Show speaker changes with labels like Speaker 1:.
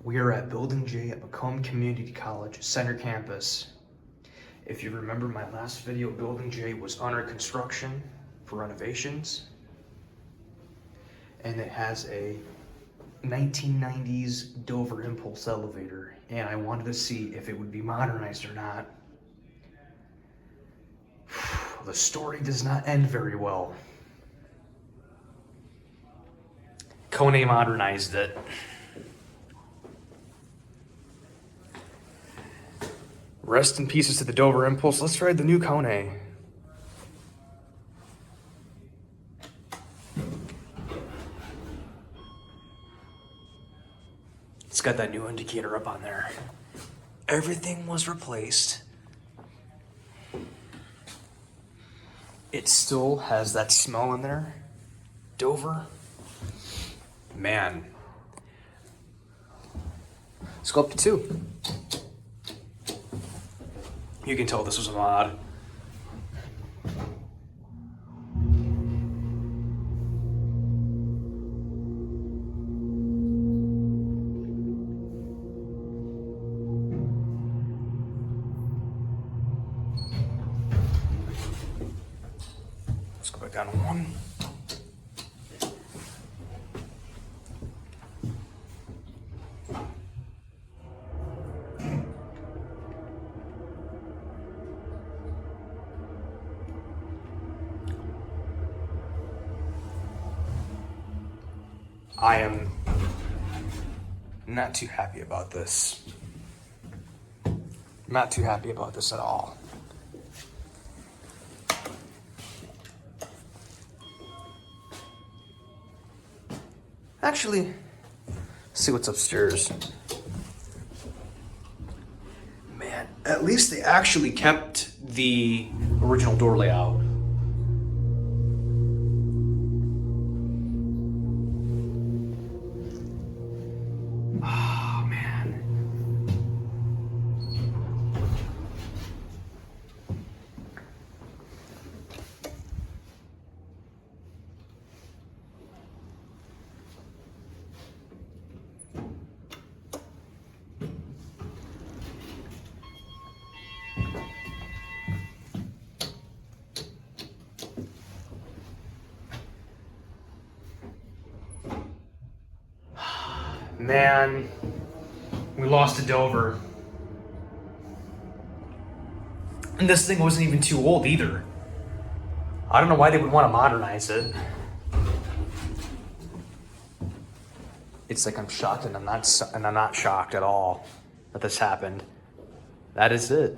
Speaker 1: We are at Building J at Kone Community College Center Campus. If you remember my last video, Building J was under construction for renovations. And it has a 1990s Dover impulse elevator. And I wanted to see if it would be modernized or not. The story does not end very well. Kone modernized it. Rest in pieces to the Dover Impulse. Let's ride the new Kone. It's got that new indicator up on there. Everything was replaced. It still has that smell in there. Dover. Man. Let's go up to 2. You can tell this was a mod. Let's go back down to 1. I am not too happy about this. Not too happy about this at all. Actually, let's see what's upstairs. Man, at least they actually kept the original door layout. Oh, man. Man, we lost to Dover. And this thing wasn't even too old either. I don't know why they would want to modernize it. It's like I'm shocked and I'm not shocked at all that this happened. That is it.